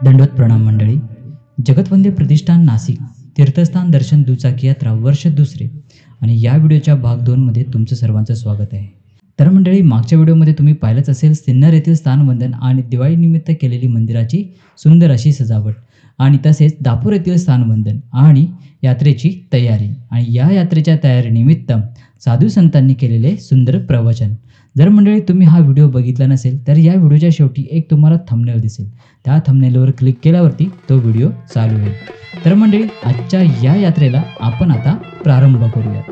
दंडवत प्रणाम मंडळी. जगतवंदे प्रतिष्ठान नाशिक तीर्थस्थान दर्शन दुचाकी यात्रा वर्ष दुसरे आणि या व्हिडिओच्या भाग 2 मध्ये तुमचं सर्वांचं स्वागत आहे. तर मंडळी, मागच्या व्हिडिओमध्ये तुम्ही पाहिलंच असेल सिन्नर येथील स्थानवंदन आणि दिवाळीनिमित्त केलेली मंदिराची सुंदर अशी सजावट आणि तसेच दापूर येथील स्थानवंदन आणि यात्रेची तयारी आणि या यात्रेच्या तयारीनिमित्त साधू संतांनी केलेले सुंदर प्रवचन. जर मंडळी तुम्ही हा व्हिडिओ बघितला नसेल तर या व्हिडिओच्या शेवटी एक तुम्हाला थंबनेल दिसेल, त्या थंबनेलवर क्लिक केल्यावरती तो व्हिडिओ चालू होईल. तर मंडळी, आजच्या या यात्रेला आपण आता प्रारंभ करूया.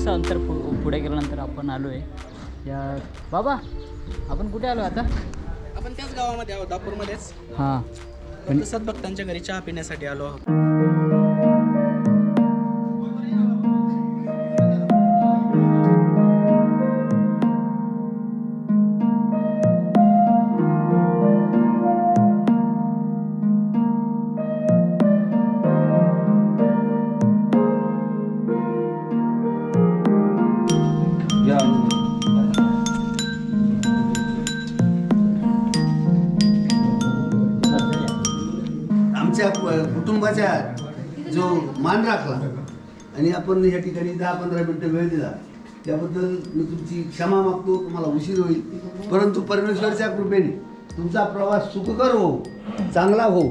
अंतर पुढे गेल्यानंतर आपण आलो आहे या बाबा. आपण कुठे आलो आता? आपण त्याच गावामध्ये आहोत, दापूरमध्येच. हां, पण सद्भक्तांच्या घरी चहा पिण्यासाठी आलो आहोत. आमच्या कुटुंबाचा जो मान राखला आणि आपण या ठिकाणी 10-15 मिनिटं वेळ दिला त्याबद्दल मी तुमची क्षमा मागतो. तुम्हाला उशीर होईल, परंतु परमेश्वरच्या कृपेने तुमचा प्रवास सुखकर हो, चांगला हो.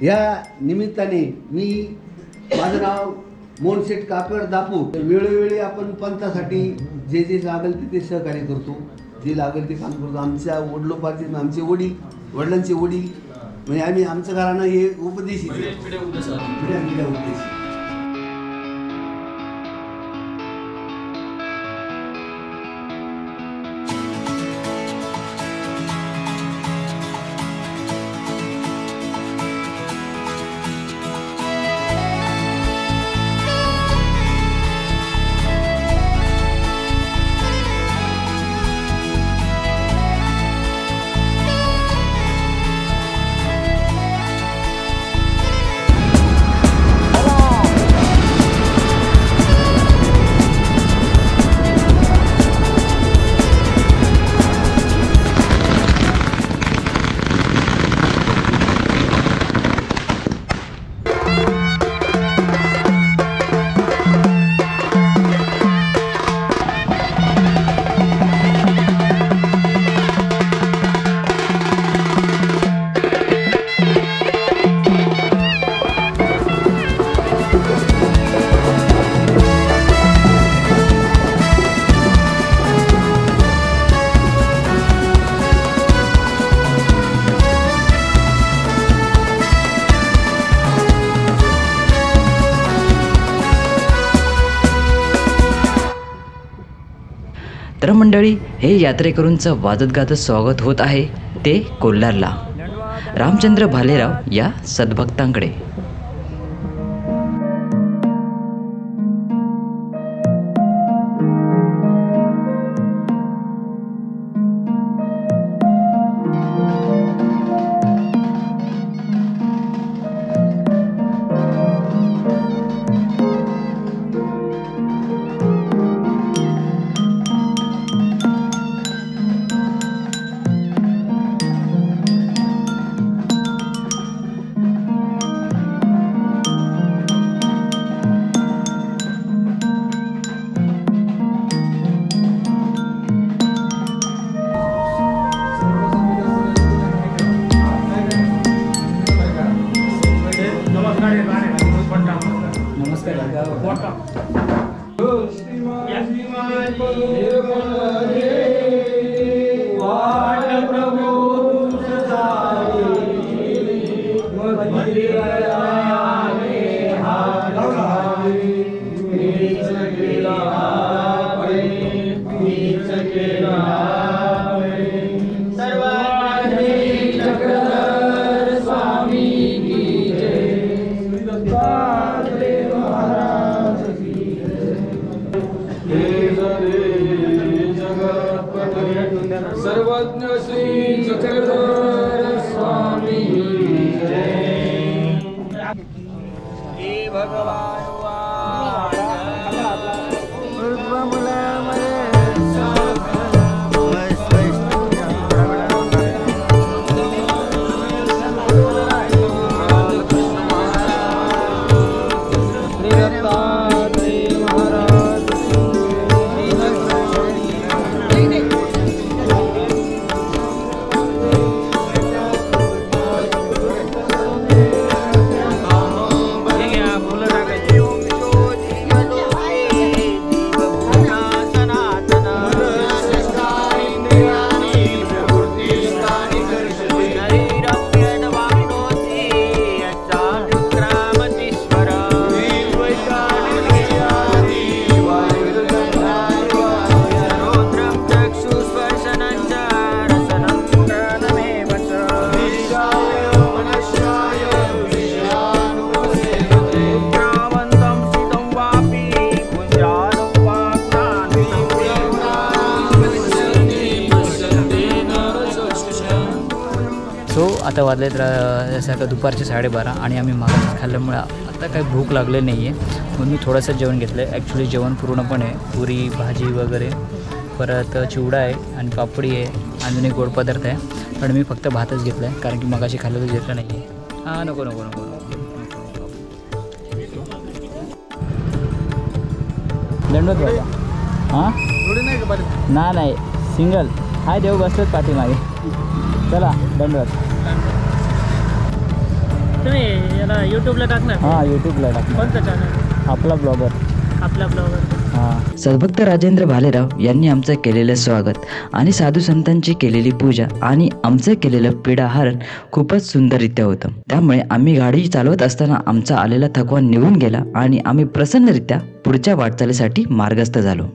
या निमित्ताने माझं नाव मोहनशेठ काकड, दापूर. वेळोवेळी आपण पंथासाठी जे जे लागेल ते सहकार्य करतो, जे लागेल ते काम करतो. आमच्या वडिलोपार्जित आमचे वडील, वडिलांचे वडील म्हणजे आमचं घराणं हे उपदेशी उपदेशी. तर मंडळी, हे यात्रेकरूंचं वाजत गाजत स्वागत होत आहे ते कोल्हारला रामचंद्र भालेराव या सद्भक्तांकडे. सर्वज्ञ श्री चक्रधर स्वामी जय भगवान आता वाजलेत जसं दुपारचे 12:30 आणि आम्ही मागास खाल्ल्यामुळे आता काही भूक लागली नाही आहे म्हणून मी थोडंसं जेवण घेतलं आहे. ॲक्च्युली जेवण पूर्ण पण आहे, पुरी भाजी वगैरे, परत चिवडा आहे आणि पापडी आहे, अजून एक गोड पदार्थ आहे. पण मी फक्त भातच घेतला आहे कारण की मगाशी खाल्लेलं घेतलं नाही आहे. हां नको नको नको दंडवत बाबा. हां नाही सिंगल हाय देव बसलोच पाठीमागे. चला दंडवत. तुम्ही याला यूट्यूबला टाकणार? हां यूट्यूबला टाकणार. कोणतं चॅनल? आपला ब्लॉगर. हां. सद्भक्त राजेंद्र भालेराव यांनी आमचं केलेलं स्वागत आणि साधू संतांची केलेली पूजा आणि आमचं केलेलं पेढाहरण खूपच सुंदररित्या होतं. त्यामुळे आम्ही गाडी चालवत असताना आमचा आलेला थकवा निघून गेला आणि आम्ही प्रसन्नरित्या पुढच्या वाटचालीसाठी मार्गस्थ झालो.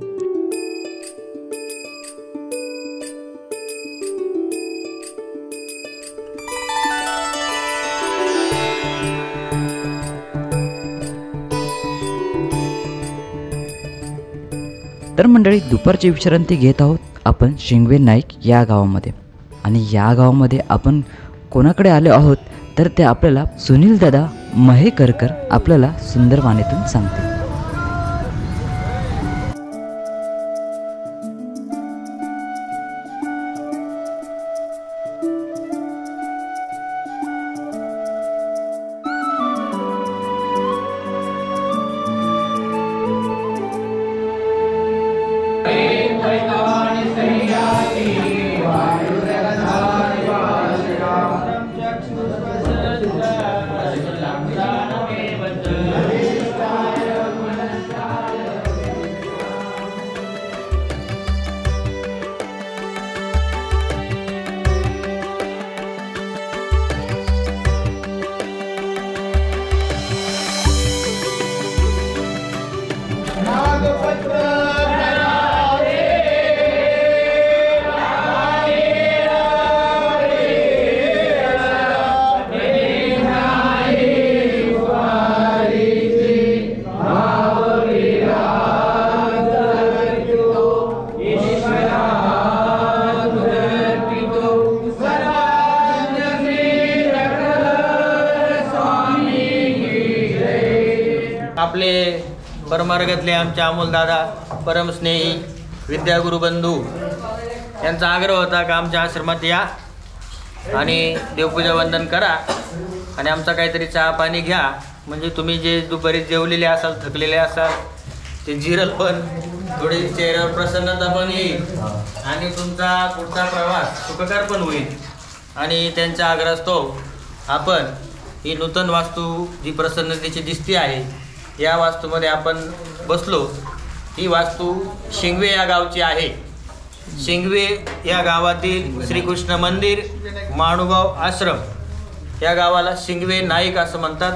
तर मंडळी दुपारची विश्रांती घेत आहोत आपण शिंगवे नाईक या गावामध्ये. आणि या गावामध्ये आपण कोणाकडे आलो आहोत तर ते आपल्याला सुनील दादा महेकरकर आपल्याला सुंदरवाणीतून सांगतील. आपले परमार्गातले आमचे अमोलदादा परमस्नेही विद्यागुरु बंधू यांचा आग्रह होता की आमच्या आश्रमात या आणि देवपूजा वंदन करा आणि आमचा काहीतरी चहा पाणी घ्या, म्हणजे तुम्ही जे दुपारी जेवलेले असाल, थकलेले असाल, ते जिरल पण, थोडी चेहऱ्यावर प्रसन्नता पण येईल आणि तुमचा पुढचा प्रवास सुखकर पण होईल. आणि त्यांच्या आग्रहास्तव आपण ही नूतन वास्तू जी प्रसन्नतेची दिसती आहे, या वास्तूमध्ये आपण बसलो. ही वास्तू शिंगवे या गावची आहे. शिंगवे या गावातील श्रीकृष्ण मंदिर, माणूगाव आश्रम, या गावाला शिंगवे नाईक असं म्हणतात.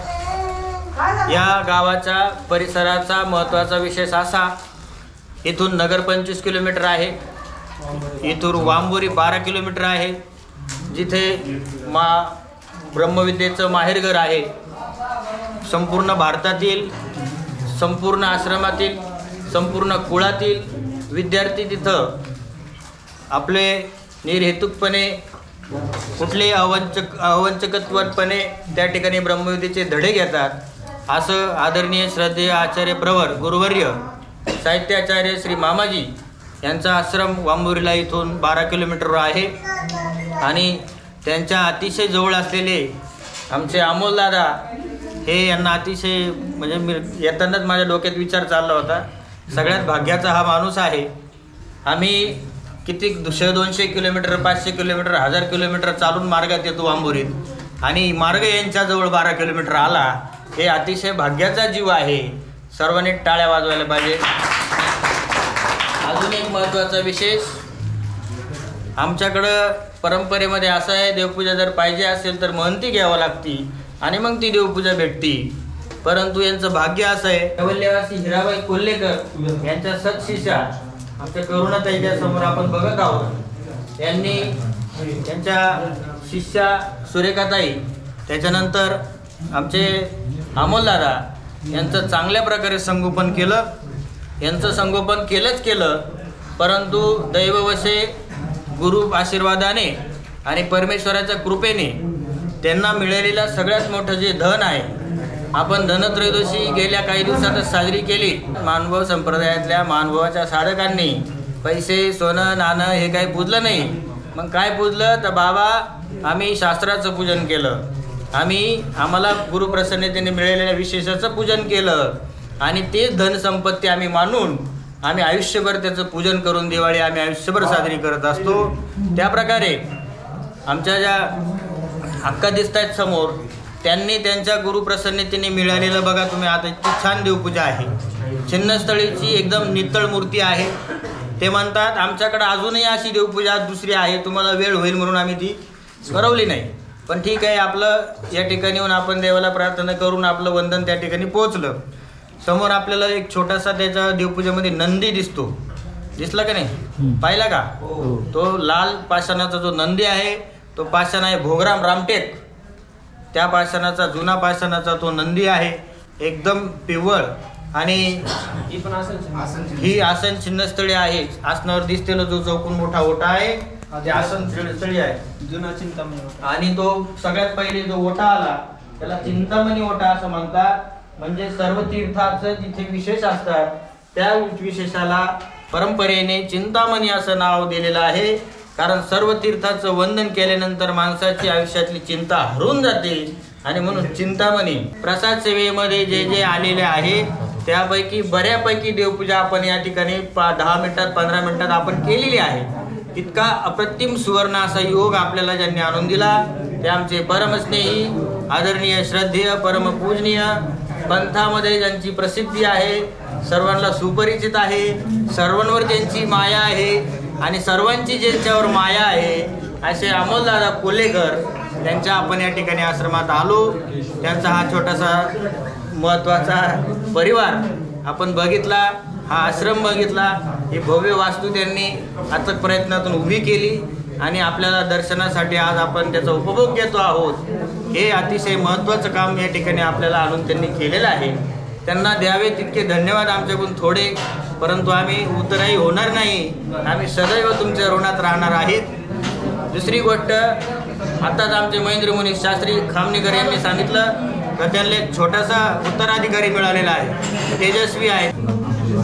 या गावाच्या परिसराचा महत्त्वाचा विशेष असा, इथून नगर 25 किलोमीटर आहे, इथून वांबोरी 12 किलोमीटर आहे, जिथे ब्रह्मविद्येचं माहेरघर आहे. संपूर्ण भारतातील, संपूर्ण आश्रमातील, संपूर्ण कुळातील विद्यार्थी तिथं आपले निर्हेतुकपणे, कुठलेही अवंचकत्वपणे त्या ठिकाणी ब्रह्मविद्येचे धडे घेतात. असं आदरणीय श्रद्धेय आचार्य प्रवर गुरुवर्य साहित्याचार्य श्री मामाजी यांचा आश्रम वांबोरीला इथून 12 किलोमीटरवर आहे. आणि त्यांच्या अतिशय जवळ असलेले आमचे अमोलदादा, हे यांना अतिशय म्हणजे मी येतानाच माझ्या डोक्यात विचार चालला होता, सगळ्यात भाग्याचा हा माणूस आहे. आम्ही किती 100-200 किलोमीटर, 500 किलोमीटर, 1000 किलोमीटर चालून मार्गात येतो वांबोरीत, आणि मार्ग यांच्याजवळ 12 किलोमीटर आला. हे अतिशय भाग्याचा जीव आहे. सर्वांनी टाळ्या वाजवायला पाहिजे. अजून एक महत्त्वाचा विशेष, आमच्याकडं परंपरेमध्ये असं आहे, देवपूजा जर पाहिजे असेल तर महंती घ्यावं लागती आणि मग ती देवपूजा भेटती. परंतु यांचं भाग्य असं आहे, कैवल्यवासी हिराबाई कोल्हेकर यांच्या सत्शिष्या आमच्या करुणाताईच्या समोर आपण बघत आहोत. यांनी त्यांच्या शिष्या सुरेखाताई, त्याच्यानंतर आमचे अमोलदादा यांचं चांगल्या प्रकारे संगोपन केलं. यांचं संगोपन केलं, परंतु दैववशे गुरु आशीर्वादाने आणि परमेश्वराच्या कृपेने त्यांना मिळालेलं सगळ्यात मोठं जे धन आहे, आपण धनत्रयोदशी गेल्या काही दिवसातच साजरी केली. मानभव संप्रदायातल्या मानभवाच्या साधकांनी पैसे, सोनं, नाणं हे काही पूजलं नाही. मग काय पूजलं तर बाबा, आम्ही शास्त्राचं पूजन केलं, आम्हाला गुरुप्रसन्नतेने मिळालेल्या विशेषाचं पूजन केलं, आणि तेच धनसंपत्ती आम्ही मानून आम्ही आयुष्यभर त्याचं पूजन करून दिवाळी आम्ही आयुष्यभर साजरी करत असतो. त्याप्रकारे आमच्या ज्या हक्का दिसत आहेत समोर, त्यांनी त्यांच्या गुरुप्रसन्नतेने मिळालेलं बघा तुम्ही, आता इतकी छान देवपूजा आहे. छिन्नस्थळीची एकदम नितळ मूर्ती आहे. ते म्हणतात आमच्याकडे अजूनही अशी देवपूजा दुसरी आहे, तुम्हाला वेळ होईल म्हणून आम्ही ती करवली नाही. पण ठीक आहे, आपलं या ठिकाणी येऊन आपण देवाला प्रार्थना करून आपलं वंदन त्या ठिकाणी पोहोचलं. समोर आपल्याला एक छोटासा त्याच्या देवपूजेमध्ये नंदी दिसला का नाही, पाहिला का? तो लाल पाषाणाचा जो नंदी आहे, तो पाषाण आहे भोगराम रामटेक. त्या पाषाणाचा, जुना पाषाणाचा तो नंदी आहे, एकदम पिवळ. आणि ही आसन चिन्हस्थळी आहे. आसनावर दिसतेला जो चौकून मोठा ओटा आहे, ते आसन स्थळी आहे, जुना चिंतामणी. आणि तो सगळ्यात पहिले जो ओटा आला त्याला चिंतामणी ओटा असं म्हणतात. म्हणजे सर्व तीर्थाचं जिथे विशेष असतात त्या विशेषाला परंपरेने चिंतामणी असं नाव दिलेलं आहे. कारण सर्व तीर्थाचं वंदन केल्यानंतर माणसाची आयुष्यातली चिंता हरून जाते, आणि म्हणून चिंतामणी. प्रसाद सेवेमध्ये जे जे आलेले आहे त्यापैकी बऱ्यापैकी देवपूजा आपण या ठिकाणी 10 मिनिटात 15 मिनिटात आपण केलेली आहे. इतका अप्रतिम सुवर्ण असा योग आपल्याला ज्यांनी आणून दिला ते आमचे परमस्नेही, आदरणीय, श्रद्धेय, परमपूजनीय, पंथामध्ये ज्यांची प्रसिद्धी आहे, सर्वांना सुपरिचित आहे, सर्वांवर ज्यांची माया आहे आणि सर्वांची ज्यांच्यावर माया आहे, असे अमोलदादा कोल्हेकर त्यांच्या आपण या ठिकाणी आश्रमात आलो. त्यांचा हा छोटासा महत्त्वाचा परिवार आपण बघितला, हा आश्रम बघितला. ही भव्य वास्तू त्यांनी अथक प्रयत्नातून उभी केली आणि आपल्याला दर्शनासाठी आज आपण त्याचा उपभोग घेतो आहोत. हे अतिशय महत्त्वाचं काम या ठिकाणी आपल्याला आणून त्यांनी केलेलं आहे. त्यांना द्यावे तितके धन्यवाद आमच्याकडून थोडे, परंतु आम्ही उतराई होणार नाही. आम्ही सदैव तुमच्या ऋणात राहणार आहेत. दुसरी गोष्ट, आताच आमचे महेंद्र मुनी शास्त्री खामणेकर यांनी सांगितलं तर त्यांना एक छोटासा उत्तराधिकारी मिळालेला आहे, तेजस्वी आहे.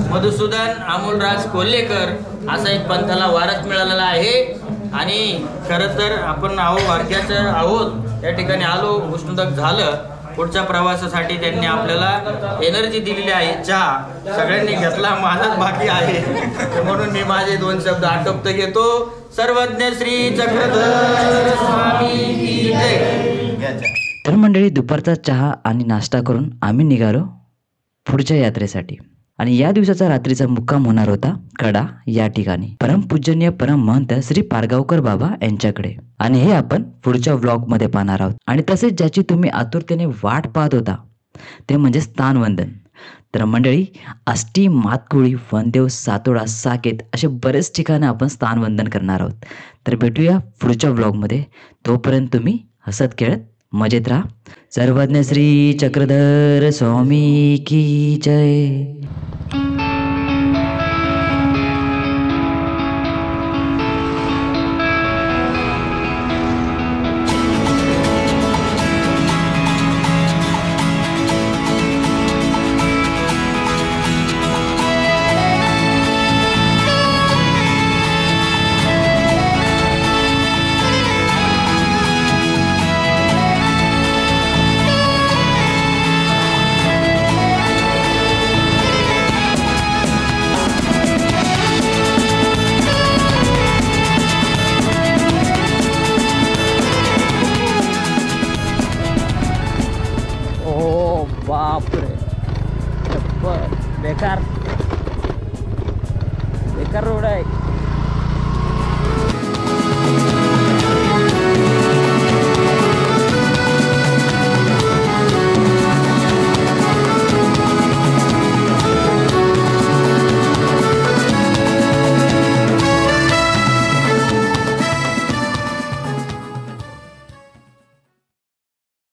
मधुसूदन अमोलराज कोल्हेकर असा एक पंथाला वारस मिळालेला आहे. आणि खरं तर आपण भाग्याचं आहोत, या ठिकाणी आलो, उष्णदक झालं. पुढच्या प्रवासासाठी त्यांनी आपल्याला एनर्जी दिलेली आहे. चहा सगळ्यांनी घेतला, माझाच बाकी आहे, म्हणून मी माझे 2 शब्द आटोपत घेतो. सर्वज्ञ श्री चक्रधर स्वामी की जय. तर मंडळी दुपारचा चहा आणि नाश्ता करून आम्ही निघालो पुढच्या यात्रेसाठी. आणि या दिवसाचा रात्रीचा मुक्काम होणार होता कडा या ठिकाणी परमपूजनीय परम महंत श्री पारगावकर बाबा यांच्याकडे. आणि हे आपण पुढच्या व्लॉगमध्ये पाहणार आहोत. आणि तसेच ज्याची तुम्ही आतुरतेने वाट पाहत होता ते म्हणजे स्थानवंदन. तर मंडळी आष्टी, मातकुळी, वनदेव, सातोडा, साकेत असे बरेच ठिकाणी आपण स्थानवंदन करणार आहोत. तर भेटूया पुढच्या व्लॉगमध्ये. तोपर्यंत तुम्ही हसत खेळत मजेत राहा. सर्वज्ञ श्री चक्रधर स्वामी की जय. बापरे, बेकार बेकार रोड आहे.